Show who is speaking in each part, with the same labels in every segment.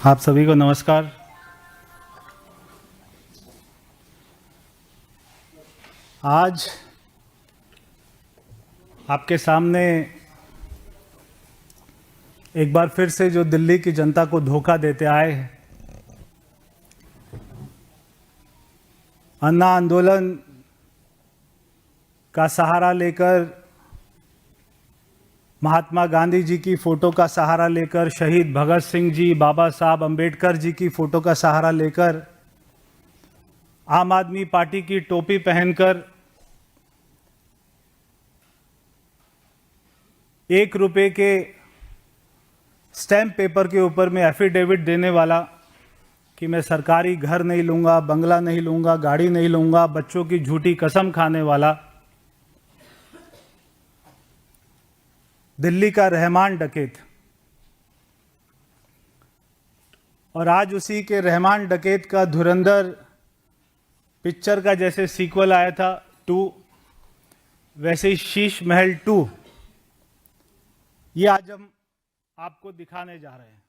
Speaker 1: आप सभी को नमस्कार। आज आपके सामने एक बार फिर से जो दिल्ली की जनता को धोखा देते आए हैं, अन्ना आंदोलन का सहारा लेकर, महात्मा गांधी जी की फोटो का सहारा लेकर, शहीद भगत सिंह जी, बाबा साहब अंबेडकर जी की फोटो का सहारा लेकर, आम आदमी पार्टी की टोपी पहनकर 1 रुपए के स्टैम्प पेपर के ऊपर में एफिडेविट देने वाला कि मैं सरकारी घर नहीं लूंगा, बंगला नहीं लूंगा, गाड़ी नहीं लूंगा, बच्चों की झूठी कसम खाने वाला दिल्ली का रहमान डकैत, और आज उसी के रहमान डकैत का धुरंधर पिक्चर का जैसे सीक्वल आया था 2, वैसे ही शीश महल 2 ये आज हम आपको दिखाने जा रहे हैं।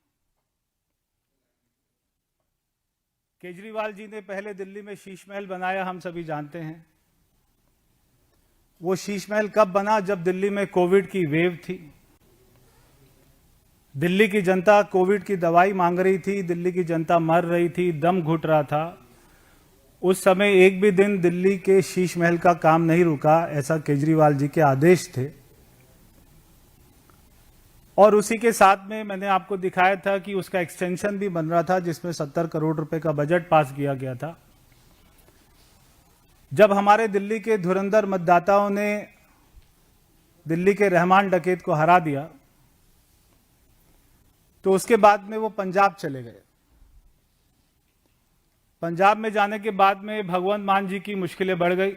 Speaker 1: केजरीवाल जी ने पहले दिल्ली में शीश महल बनाया, हम सभी जानते हैं। वो शीश महल कब बना? जब दिल्ली में कोविड की वेव थी, दिल्ली की जनता कोविड की दवाई मांग रही थी, दिल्ली की जनता मर रही थी, दम घुट रहा था। उस समय एक भी दिन दिल्ली के शीश महल का काम नहीं रुका, ऐसा केजरीवाल जी के आदेश थे। और उसी के साथ में मैंने आपको दिखाया था कि उसका एक्सटेंशन भी बन रहा था, जिसमें 70 करोड़ रुपए का बजट पास किया गया था। जब हमारे दिल्ली के धुरंधर मतदाताओं ने दिल्ली के रहमान डकैत को हरा दिया, तो उसके बाद में वो पंजाब चले गए। पंजाब में जाने के बाद में भगवंत मान जी की मुश्किलें बढ़ गई,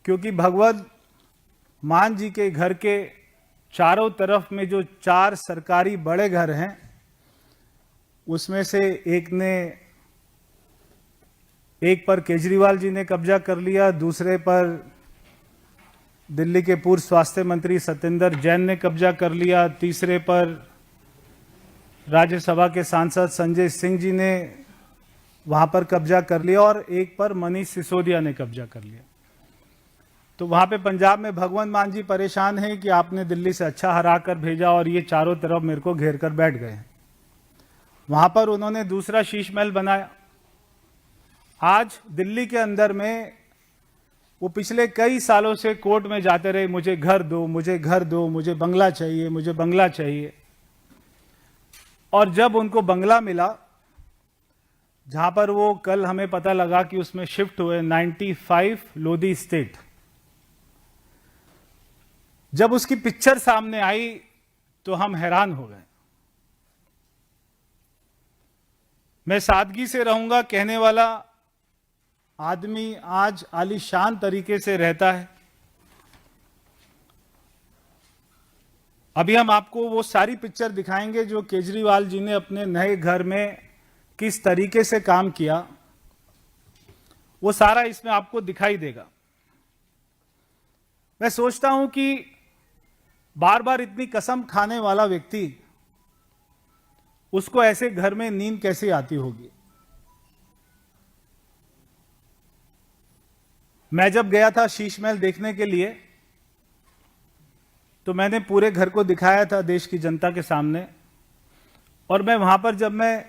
Speaker 1: क्योंकि भगवंत मान जी के घर के चारों तरफ में जो 4 सरकारी बड़े घर हैं, उसमें से एक पर केजरीवाल जी ने कब्जा कर लिया, दूसरे पर दिल्ली के पूर्व स्वास्थ्य मंत्री सत्येंद्र जैन ने कब्जा कर लिया, तीसरे पर राज्यसभा के सांसद संजय सिंह जी ने वहां पर कब्जा कर लिया, और एक पर मनीष सिसोदिया ने कब्जा कर लिया। तो वहां पे पंजाब में भगवंत मान जी परेशान हैं कि आपने दिल्ली से अच्छा हरा कर भेजा और ये चारों तरफ मेरे को घेर कर बैठ गए। वहां पर उन्होंने दूसरा शीश महल बनाया। आज दिल्ली के अंदर में वो पिछले कई सालों से कोर्ट में जाते रहे, मुझे घर दो, मुझे घर दो, मुझे बंगला चाहिए, मुझे बंगला चाहिए। और जब उनको बंगला मिला, जहां पर वो कल हमें पता लगा कि उसमें शिफ्ट हुए 95 लोधी स्टेट, जब उसकी पिक्चर सामने आई तो हम हैरान हो गए। मैं सादगी से रहूंगा कहने वाला आदमी आज आलीशान तरीके से रहता है। अभी हम आपको वो सारी पिक्चर दिखाएंगे जो केजरीवाल जी ने अपने नए घर में किस तरीके से काम किया, वो सारा इसमें आपको दिखाई देगा। मैं सोचता हूं कि बार बार इतनी कसम खाने वाला व्यक्ति, उसको ऐसे घर में नींद कैसे आती होगी। मैं जब गया था शीश महल देखने के लिए, तो मैंने पूरे घर को दिखाया था देश की जनता के सामने। और मैं वहां पर जब मैं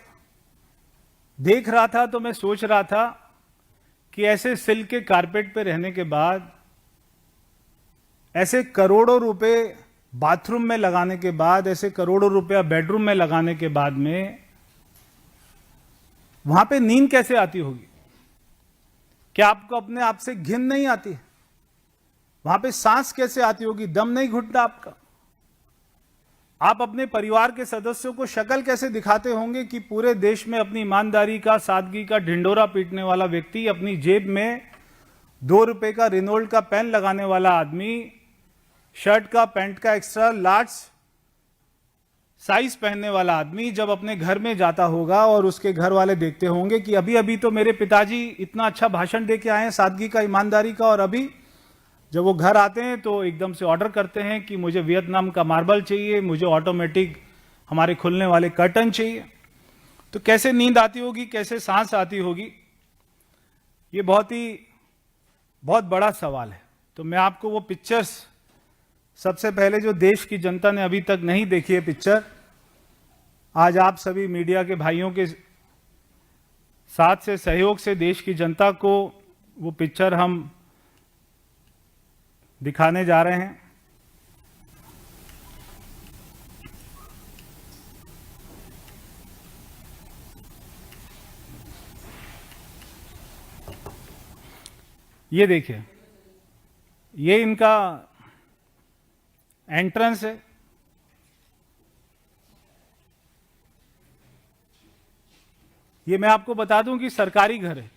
Speaker 1: देख रहा था तो मैं सोच रहा था कि ऐसे सिल्क के कारपेट पे रहने के बाद, ऐसे करोड़ों रुपए बाथरूम में लगाने के बाद, ऐसे करोड़ों रुपया बेडरूम में लगाने के बाद में वहां पे नींद कैसे आती होगी? क्या आपको अपने आप से घिन नहीं आती? वहां पे सांस कैसे आती होगी? दम नहीं घुटता आपका? आप अपने परिवार के सदस्यों को शक्ल कैसे दिखाते होंगे कि पूरे देश में अपनी ईमानदारी का, सादगी का ढिंडोरा पीटने वाला व्यक्ति, अपनी जेब में 2 रुपए का रिनोल्ड का पेन लगाने वाला आदमी, शर्ट का, पैंट का एक्स्ट्रा लार्ज साइज पहनने वाला आदमी जब अपने घर में जाता होगा और उसके घर वाले देखते होंगे कि अभी अभी तो मेरे पिताजी इतना अच्छा भाषण दे के आए हैं सादगी का, ईमानदारी का, और अभी जब वो घर आते हैं तो एकदम से ऑर्डर करते हैं कि मुझे वियतनाम का मार्बल चाहिए, मुझे ऑटोमेटिक हमारे खुलने वाले कर्टन चाहिए। तो कैसे नींद आती होगी, कैसे सांस आती होगी, ये बहुत बड़ा सवाल है। तो मैं आपको वो पिक्चर्स, सबसे पहले जो देश की जनता ने अभी तक नहीं देखी है पिक्चर, आज आप सभी मीडिया के भाइयों के साथ से सहयोग से देश की जनता को वो पिक्चर हम दिखाने जा रहे हैं। ये देखिए, ये इनका एंट्रेंस है। ये मैं आपको बता दूं कि सरकारी घर है,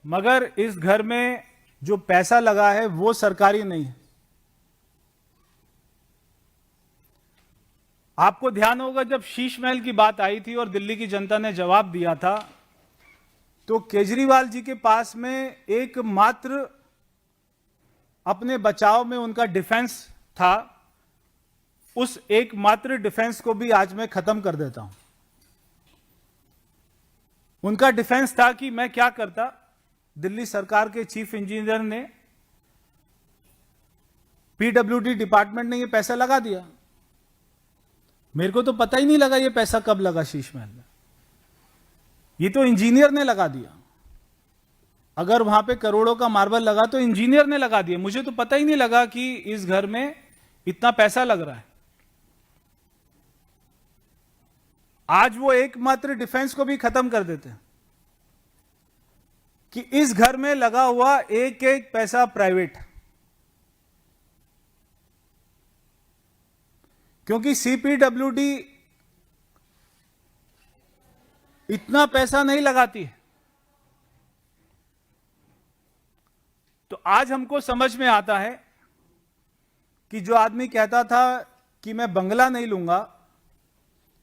Speaker 1: मगर इस घर में जो पैसा लगा है वो सरकारी नहीं है। आपको ध्यान होगा जब शीश महल की बात आई थी और दिल्ली की जनता ने जवाब दिया था, तो केजरीवाल जी के पास में एकमात्र अपने बचाव में उनका डिफेंस था। उस एकमात्र डिफेंस को भी आज मैं खत्म कर देता हूं। उनका डिफेंस था कि मैं क्या करता, दिल्ली सरकार के चीफ इंजीनियर ने, पीडब्ल्यूडी डिपार्टमेंट ने ये पैसा लगा दिया। मेरे को तो पता ही नहीं लगा ये पैसा कब लगा शीश महल में, ये तो इंजीनियर ने लगा दिया। अगर वहां पे करोड़ों का मार्बल लगा तो इंजीनियर ने लगा दिया, मुझे तो पता ही नहीं लगा कि इस घर में इतना पैसा लग रहा है। आज वो एकमात्र डिफेंस को भी खत्म कर देते हैं कि इस घर में लगा हुआ एक एक पैसा प्राइवेट, क्योंकि सीपीडब्ल्यूडी इतना पैसा नहीं लगाती है। तो आज हमको समझ में आता है कि जो आदमी कहता था कि मैं बंगला नहीं लूंगा,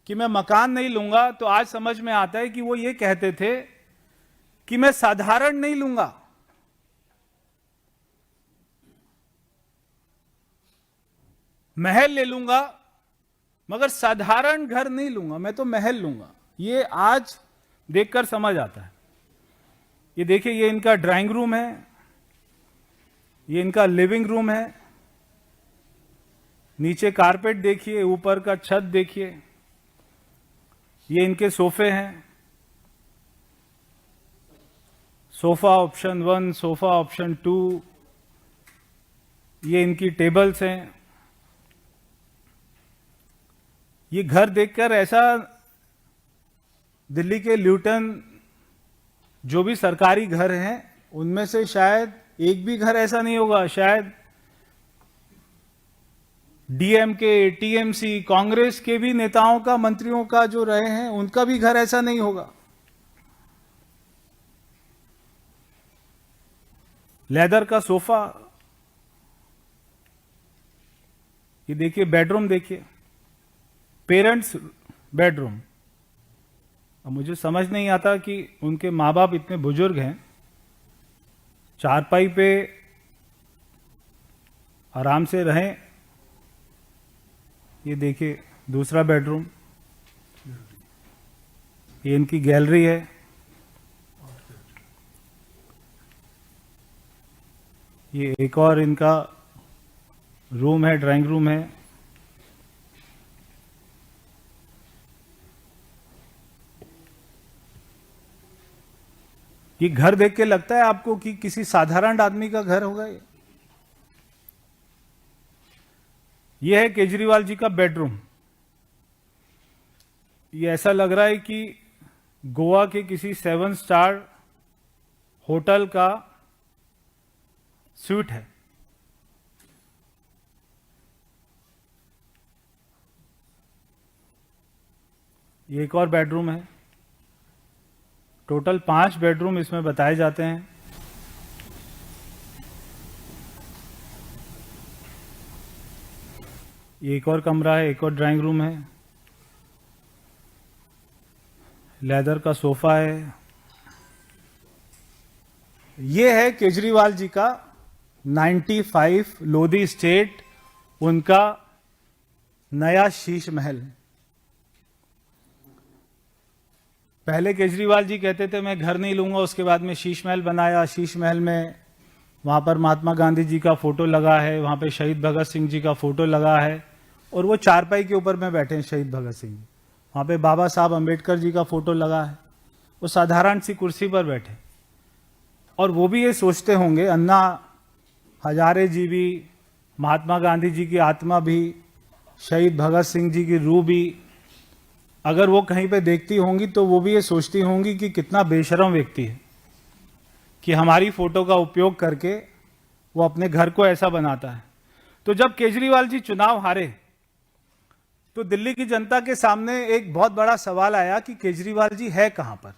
Speaker 1: कि मैं मकान नहीं लूंगा, तो आज समझ में आता है कि वो ये कहते थे कि मैं साधारण नहीं लूंगा, महल ले लूंगा, मगर साधारण घर नहीं लूंगा, मैं तो महल लूंगा। ये आज देखकर समझ आता है। ये देखिए, ये इनका ड्राइंग रूम है, ये इनका लिविंग रूम है। नीचे कारपेट देखिए, ऊपर का छत देखिए, ये इनके सोफे हैं। सोफा ऑप्शन 1, सोफा ऑप्शन 2, ये इनकी टेबल्स हैं। ये घर देखकर ऐसा, दिल्ली के ल्यूटन जो भी सरकारी घर हैं उनमें से शायद एक भी घर ऐसा नहीं होगा, शायद डीएमके, टीएमसी, कांग्रेस के भी नेताओं का, मंत्रियों का जो रहे हैं उनका भी घर ऐसा नहीं होगा। लेदर का सोफा। ये देखिए, बेडरूम देखिए, पेरेंट्स बेडरूम। अब मुझे समझ नहीं आता कि उनके माँ बाप इतने बुजुर्ग हैं, चारपाई पे आराम से रहें। ये देखिए दूसरा बेडरूम, ये इनकी गैलरी है। ये एक और इनका रूम है, ड्राइंग रूम है। ये घर देख के लगता है आपको कि किसी साधारण आदमी का घर होगा ये? ये है केजरीवाल जी का बेडरूम। ये ऐसा लग रहा है कि गोवा के किसी 7 स्टार होटल का स्वीट है। ये एक और बेडरूम है। टोटल 5 बेडरूम इसमें बताए जाते हैं। ये एक और कमरा है, एक और ड्राइंग रूम है। लेदर का सोफा है। ये है केजरीवाल जी का 95 लोधी स्टेट, उनका नया शीश महल। पहले केजरीवाल जी कहते थे मैं घर नहीं लूंगा, उसके बाद में शीश महल बनाया। शीश महल में वहां पर महात्मा गांधी जी का फोटो लगा है, वहां पे शहीद भगत सिंह जी का फोटो लगा है, और वो चारपाई के ऊपर में बैठे हैं शहीद भगत सिंह जी। वहां पे बाबा साहब अम्बेडकर जी का फोटो लगा है, वो साधारण सी कुर्सी पर बैठे, और वो भी ये सोचते होंगे अन्ना हजारे जी भी, महात्मा गांधी जी की आत्मा भी, शहीद भगत सिंह जी की रूह भी अगर वो कहीं पे देखती होंगी तो वो भी ये सोचती होंगी कि कितना बेशरम व्यक्ति है कि हमारी फोटो का उपयोग करके वो अपने घर को ऐसा बनाता है। तो जब केजरीवाल जी चुनाव हारे तो दिल्ली की जनता के सामने एक बहुत बड़ा सवाल आया कि केजरीवाल जी है कहां पर।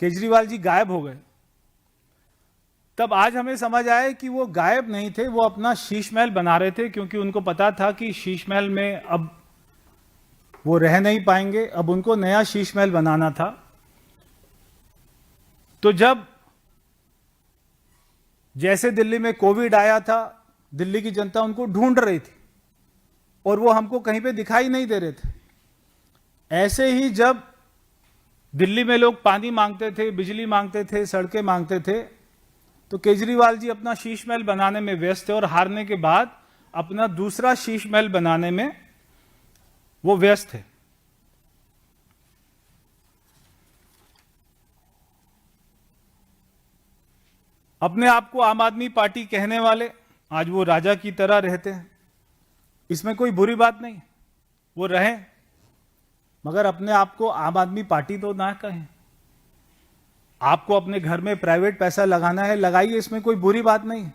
Speaker 1: केजरीवाल जी गायब हो गए। तब आज हमें समझ आया कि वो गायब नहीं थे, वो अपना शीश महल बना रहे थे, क्योंकि उनको पता था कि शीश महल में अब वो रह नहीं पाएंगे, अब उनको नया शीश महल बनाना था। तो जब जैसे दिल्ली में कोविड आया था, दिल्ली की जनता उनको ढूंढ रही थी और वो हमको कहीं पे दिखाई नहीं दे रहे थे। ऐसे ही जब दिल्ली में लोग पानी मांगते थे, बिजली मांगते थे, सड़कें मांगते थे, तो केजरीवाल जी अपना शीश महल बनाने में व्यस्त थे, और हारने के बाद अपना दूसरा शीश महल बनाने में वो व्यस्त थे। अपने आप को आम आदमी पार्टी कहने वाले आज वो राजा की तरह रहते हैं, इसमें कोई बुरी बात नहीं, वो रहें, मगर अपने आप को आम आदमी पार्टी तो ना कहें। आपको अपने घर में प्राइवेट पैसा लगाना है, लगाइए, इसमें कोई बुरी बात नहीं,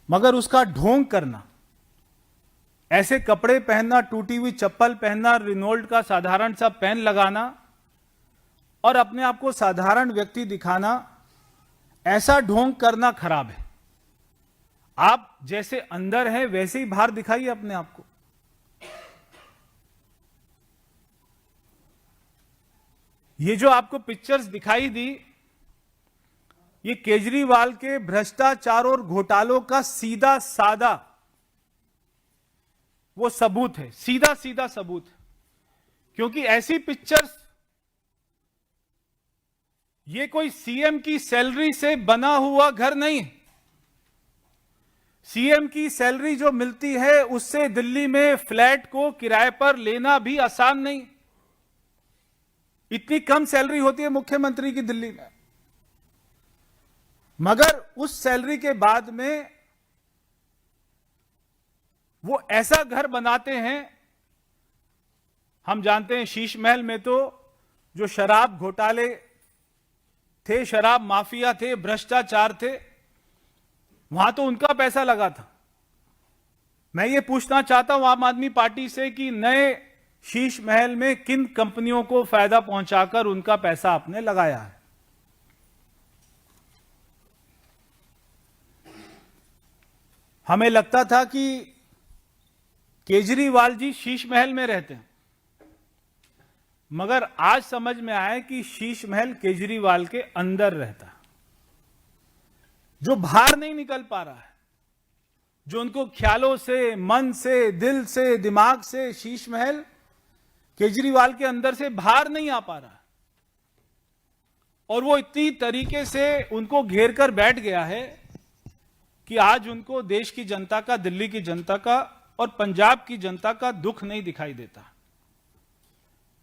Speaker 1: मगर उसका ढोंग करना, ऐसे कपड़े पहनना, टूटी हुई चप्पल पहनना, रिनोल्ड का साधारण सा पेन लगाना और अपने आप को साधारण व्यक्ति दिखाना, ऐसा ढोंग करना खराब है। आप जैसे अंदर हैं वैसे ही बाहर दिखाइए अपने आप को। ये जो आपको पिक्चर्स दिखाई दी, ये केजरीवाल के भ्रष्टाचार और घोटालों का सीधा साधा वो सबूत है, सीधा सीधा सबूत है। क्योंकि ऐसी पिक्चर्स, ये कोई सीएम की सैलरी से बना हुआ घर नहीं। सीएम की सैलरी जो मिलती है उससे दिल्ली में फ्लैट को किराए पर लेना भी आसान नहीं। इतनी कम सैलरी होती है मुख्यमंत्री की दिल्ली में, मगर उस सैलरी के बाद में वो ऐसा घर बनाते हैं। हम जानते हैं शीश महल में तो जो शराब घोटाले थे, शराब माफिया थे, भ्रष्टाचार थे, वहां तो उनका पैसा लगा था। मैं ये पूछना चाहता हूं आम आदमी पार्टी से कि नए शीश महल में किन कंपनियों को फायदा पहुंचाकर उनका पैसा आपने लगाया है। हमें लगता था कि केजरीवाल जी शीश महल में रहते हैं, मगर आज समझ में आया कि शीश महल केजरीवाल के अंदर रहता है, जो बाहर नहीं निकल पा रहा है, जो उनको ख्यालों से, मन से, दिल से, दिमाग से शीश महल केजरीवाल के अंदर से बाहर नहीं आ पा रहा है। और वो इतनी तरीके से उनको घेर कर बैठ गया है कि आज उनको देश की जनता का, दिल्ली की जनता का और पंजाब की जनता का दुख नहीं दिखाई देता।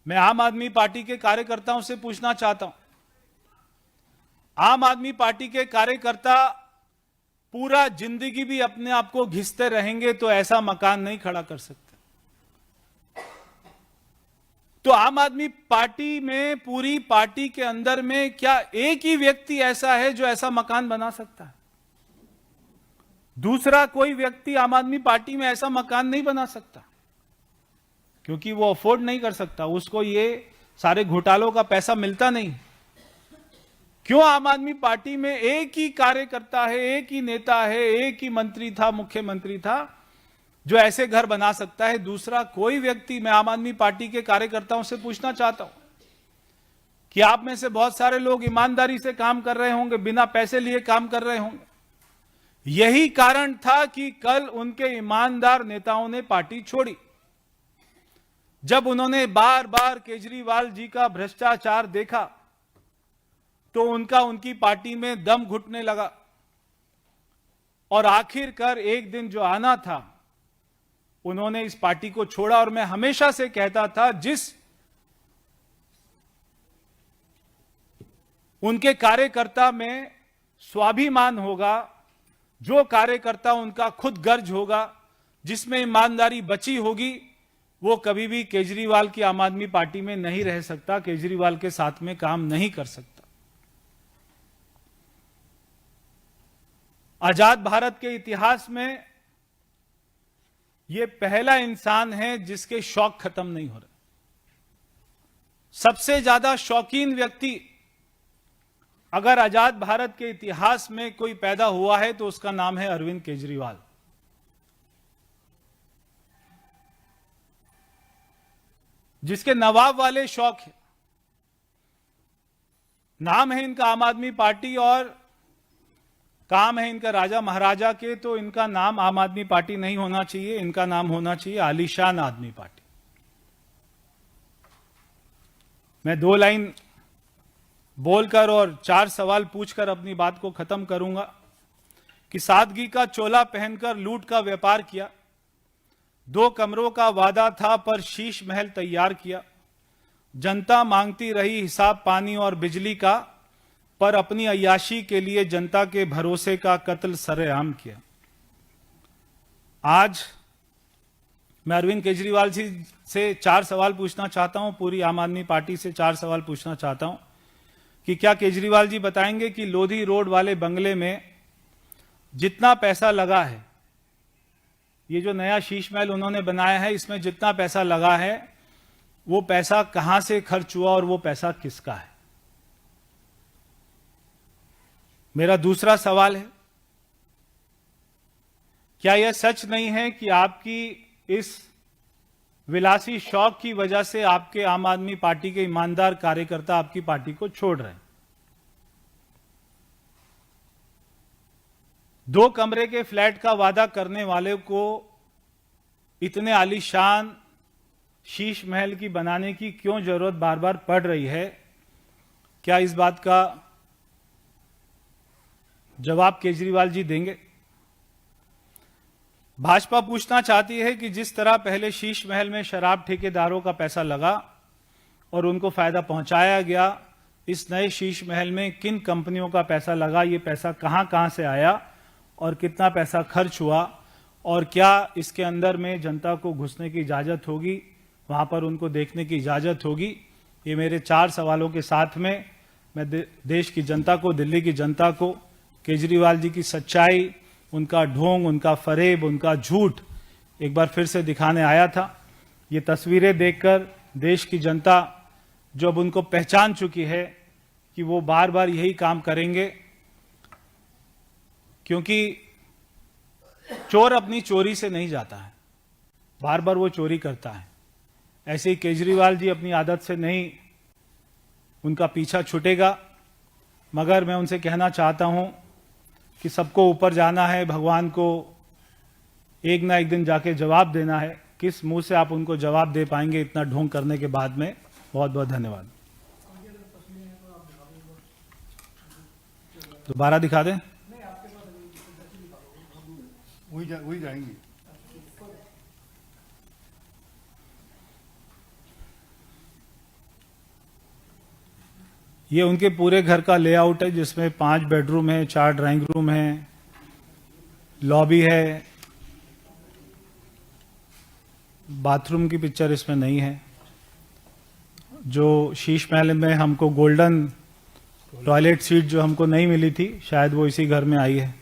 Speaker 1: मैं आम आदमी पार्टी के कार्यकर्ताओं से पूछना चाहता हूं, आम आदमी पार्टी के कार्यकर्ता पूरा जिंदगी भी अपने आप को घिसते रहेंगे तो ऐसा मकान नहीं खड़ा कर सकते। तो आम आदमी पार्टी में, पूरी पार्टी के अंदर में क्या एक ही व्यक्ति ऐसा है जो ऐसा मकान बना सकता है? दूसरा कोई व्यक्ति आम आदमी पार्टी में ऐसा मकान नहीं बना सकता, क्योंकि वो अफोर्ड नहीं कर सकता, उसको ये सारे घोटालों का पैसा मिलता नहीं। क्यों आम आदमी पार्टी में एक ही कार्यकर्ता है, एक ही नेता है, एक ही मंत्री था, मुख्यमंत्री था, जो ऐसे घर बना सकता है? दूसरा कोई व्यक्ति, मैं आम आदमी पार्टी के कार्यकर्ताओं से पूछना चाहता हूं कि आप में से बहुत सारे लोग ईमानदारी से काम कर रहे होंगे, बिना पैसे लिए काम कर रहे होंगे, यही कारण था कि कल उनके ईमानदार नेताओं ने पार्टी छोड़ी। जब उन्होंने बार बार केजरीवाल जी का भ्रष्टाचार देखा तो उनकी पार्टी में दम घुटने लगा और आखिरकार एक दिन जो आना था उन्होंने इस पार्टी को छोड़ा। और मैं हमेशा से कहता था जिस उनके कार्यकर्ता में स्वाभिमान होगा, जो कार्यकर्ता उनका खुद गर्ज होगा, जिसमें ईमानदारी बची होगी, वो कभी भी केजरीवाल की आम आदमी पार्टी में नहीं रह सकता, केजरीवाल के साथ में काम नहीं कर सकता। आजाद भारत के इतिहास में ये पहला इंसान है जिसके शौक खत्म नहीं हो रहे। सबसे ज्यादा शौकीन व्यक्ति अगर आजाद भारत के इतिहास में कोई पैदा हुआ है तो उसका नाम है अरविंद केजरीवाल। जिसके नवाब वाले शौक है। नाम है इनका आम आदमी पार्टी और काम है इनका राजा महाराजा के, तो इनका नाम आम आदमी पार्टी नहीं होना चाहिए, इनका नाम होना चाहिए आलीशान आदमी पार्टी। मैं 2 लाइन बोलकर और 4 सवाल पूछकर अपनी बात को खत्म करूंगा कि सादगी का चोला पहनकर लूट का व्यापार किया, 2 कमरों का वादा था पर शीश महल तैयार किया, जनता मांगती रही हिसाब पानी और बिजली का, पर अपनी अय्याशी के लिए जनता के भरोसे का कत्ल सरेआम किया। आज मैं अरविंद केजरीवाल जी से 4 सवाल पूछना चाहता हूं, पूरी आम आदमी पार्टी से 4 सवाल पूछना चाहता हूं कि क्या केजरीवाल जी बताएंगे कि लोधी रोड वाले बंगले में जितना पैसा लगा है, ये जो नया शीश महल उन्होंने बनाया है, इसमें जितना पैसा लगा है वो पैसा कहां से खर्च हुआ और वो पैसा किसका है? मेरा दूसरा सवाल है, क्या यह सच नहीं है कि आपकी इस विलासी शौक की वजह से आपके आम आदमी पार्टी के ईमानदार कार्यकर्ता आपकी पार्टी को छोड़ रहे हैं? 2 कमरे के फ्लैट का वादा करने वाले को इतने आलीशान शीश महल की बनाने की क्यों जरूरत बार बार पड़ रही है? क्या इस बात का जवाब केजरीवाल जी देंगे? भाजपा पूछना चाहती है कि जिस तरह पहले शीश महल में शराब ठेकेदारों का पैसा लगा और उनको फायदा पहुंचाया गया, इस नए शीश महल में किन कंपनियों का पैसा लगा, ये पैसा कहां से आया और कितना पैसा खर्च हुआ, और क्या इसके अंदर में जनता को घुसने की इजाजत होगी, वहां पर उनको देखने की इजाजत होगी? ये मेरे 4 सवालों के साथ में मैं देश की जनता को, दिल्ली की जनता को केजरीवाल जी की सच्चाई, उनका ढोंग, उनका फरेब, उनका झूठ एक बार फिर से दिखाने आया था। ये तस्वीरें देखकर देश की जनता जो अब उनको पहचान चुकी है कि वो बार बार यही काम करेंगे, क्योंकि चोर अपनी चोरी से नहीं जाता है, बार बार वो चोरी करता है। ऐसे ही केजरीवाल जी अपनी आदत से नहीं, उनका पीछा छूटेगा। मगर मैं उनसे कहना चाहता हूं कि सबको ऊपर जाना है, भगवान को एक ना एक दिन जाके जवाब देना है। किस मुंह से आप उनको जवाब दे पाएंगे इतना ढोंग करने के बाद में? बहुत बहुत धन्यवाद। दोबारा दिखा दें। वही जाएंगे। ये उनके पूरे घर का लेआउट है, जिसमें 5 बेडरूम है, 4 ड्राइंग रूम है, लॉबी है। बाथरूम की पिक्चर इसमें नहीं है। जो शीश महल में हमको गोल्डन टॉयलेट सीट जो हमको नहीं मिली थी, शायद वो इसी घर में आई है।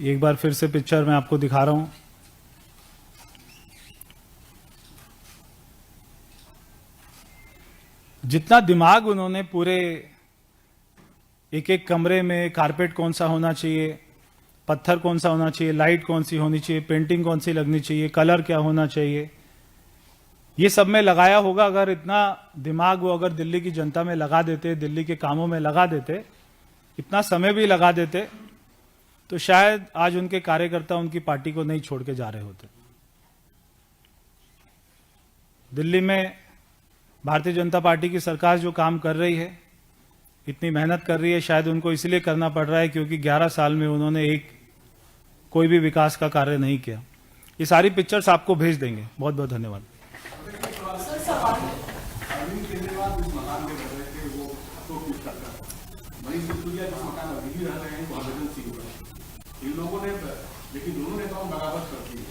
Speaker 1: एक बार फिर से पिक्चर मैं आपको दिखा रहा हूं। जितना दिमाग उन्होंने पूरे एक एक कमरे में, कारपेट कौन सा होना चाहिए, पत्थर कौन सा होना चाहिए, लाइट कौन सी होनी चाहिए, पेंटिंग कौन सी लगनी चाहिए, कलर क्या होना चाहिए, ये सब में लगाया होगा। अगर इतना दिमाग वो अगर दिल्ली की जनता में लगा देते, दिल्ली के कामों में लगा देते, इतना समय भी लगा देते, तो शायद आज उनके कार्यकर्ता उनकी पार्टी को नहीं छोड़ के जा रहे होते। दिल्ली में भारतीय जनता पार्टी की सरकार जो काम कर रही है, इतनी मेहनत कर रही है, शायद उनको इसलिए करना पड़ रहा है क्योंकि 11 साल में उन्होंने कोई भी विकास का कार्य नहीं किया। ये सारी पिक्चर्स आपको भेज देंगे। बहुत बहुत धन्यवाद।
Speaker 2: अरविंद केजरीवाल जिस मकान में रह रहे थे वो अशोक मिश्रा का, मनीष सिसोदिया जिस मकान में अभी रह रहे हैं वो हरभजन सिंह का। इन लोगों ने लेकिन दोनों नेताओं में बगावत कर दी है।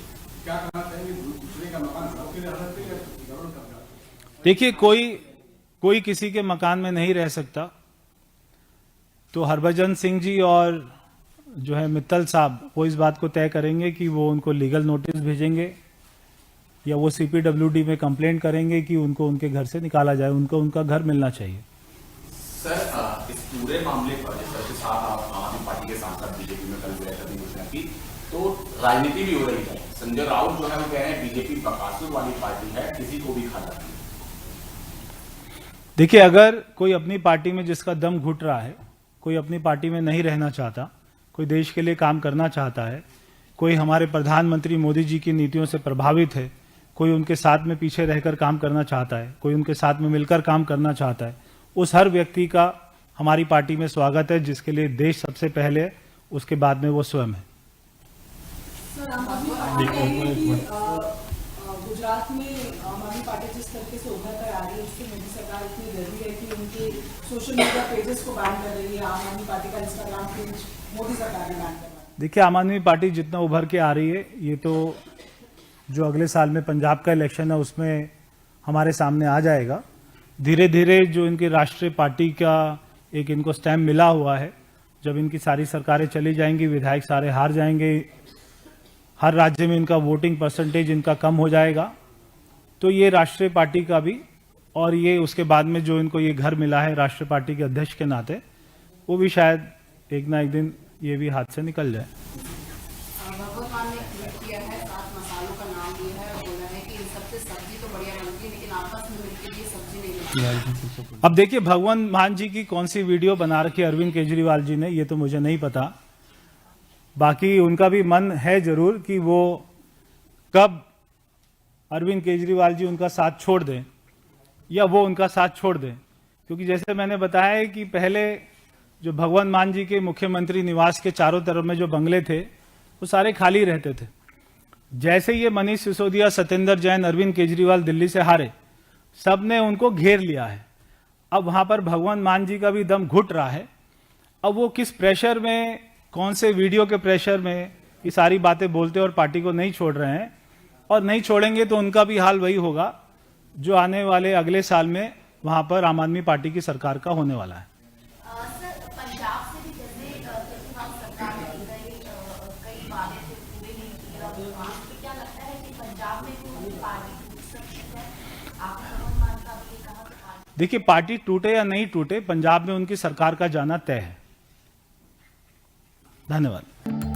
Speaker 2: क्या करना चाहिए? दूसरे का मकान घर के लिए रह सकते या गड़बड़ कर जाते?
Speaker 1: देखिए, कोई किसी के मकान में नहीं रह सकता। तो हरभजन सिंह जी और जो है मित्तल साहब वो इस बात को तय करेंगे कि वो उनको लीगल नोटिस भेजेंगे या वो सीपीडब्ल्यूडी में कंप्लेंट करेंगे कि उनको उनके घर से निकाला जाए। उनको उनका घर मिलना चाहिए।
Speaker 3: सर, इस पूरे मामले पर जिस तरह से साहब आम आदमी पार्टी के सांसद बीजेपी में कल गए कभी घोषणा की, तो राजनीति भी हो रही है। संजय राउत जो है वो कह रहे हैं बीजेपी बकासुर वाली पार्टी है, किसी को भी खा जाती है।
Speaker 1: देखिए, अगर कोई अपनी पार्टी में जिसका दम घुट रहा है, कोई अपनी पार्टी में नहीं रहना चाहता, कोई देश के लिए काम करना चाहता है, कोई हमारे प्रधानमंत्री मोदी जी की नीतियों से प्रभावित है, कोई उनके साथ में पीछे रहकर काम करना चाहता है, कोई उनके साथ में मिलकर काम करना चाहता है, उस हर व्यक्ति का हमारी पार्टी में स्वागत है, जिसके लिए देश सबसे पहले है, उसके बाद में वो स्वयं है।
Speaker 4: सर, आम आदमी पार्टी कहेगी कि गुजरात में आम आदमी पार्टी जिस तरीके से उभर कर आ रही है, उससे मोदी सरकार इतनी डरी है कि उनके सोशल मीडिया पेजेस को बैन कर रही है। आम आदमी पार्टी का इंस्टाग्राम पेज मोदी सरकार ने बैन करवाया।
Speaker 1: देखिए, आम आदमी पार्टी जितना उभर के आ रही है, ये तो जो अगले साल में पंजाब का इलेक्शन है उसमें हमारे सामने आ जाएगा। धीरे धीरे जो इनकी राष्ट्रीय पार्टी का एक इनको स्टैम्प मिला हुआ है, जब इनकी सारी सरकारें चली जाएंगी, विधायक सारे हार जाएंगे, हर राज्य में इनका वोटिंग परसेंटेज इनका कम हो जाएगा, तो ये राष्ट्रीय पार्टी का भी और ये उसके बाद में जो इनको ये घर मिला है राष्ट्रीय पार्टी के अध्यक्ष के नाते, वो भी शायद एक ना एक दिन ये भी हाथ से निकल जाए।
Speaker 5: भगवत मान ने ट्वीट किया है, 7 मसालों का नाम दिया है और बोला है कि इन सबसे सब्जी तो बढ़िया बनती है लेकिन आपस में मिलकर ये सब्जी नहीं बनती।
Speaker 1: अब देखिए, भगवंत मान जी की कौन सी वीडियो बना रखी है अरविंद केजरीवाल जी ने, ये तो मुझे नहीं पता। बाकी उनका भी मन है जरूर कि वो कब अरविंद केजरीवाल जी उनका साथ छोड़ दें या वो उनका साथ छोड़ दें, क्योंकि जैसे मैंने बताया है कि पहले जो भगवंत मान जी के मुख्यमंत्री निवास के चारों तरफ में जो बंगले थे वो सारे खाली रहते थे। जैसे ये मनीष सिसोदिया, सत्येंद्र जैन, अरविंद केजरीवाल दिल्ली से हारे, सबने उनको घेर लिया है। अब वहां पर भगवंत मान जी का भी दम घुट रहा है। अब वो किस प्रेशर में, कौन से वीडियो के प्रेशर में ये सारी बातें बोलते और पार्टी को नहीं छोड़ रहे हैं, और नहीं छोड़ेंगे तो उनका भी हाल वही होगा जो आने वाले अगले साल में वहां पर आम आदमी पार्टी की सरकार का होने वाला है।
Speaker 5: सर, पंजाब से भी जैसे केजरीवाल सरकार में कई वादे थे पूरे नहीं किए और वहां पे क्या लगता है कि पंजाब में कोई पार्टी टूट सकती है? आपने भगवंत मान का भी कहा कि पार्टी,
Speaker 1: देखिए, पार्टी टूटे या नहीं टूटे, पंजाब में उनकी सरकार का जाना तय है। धन्यवाद।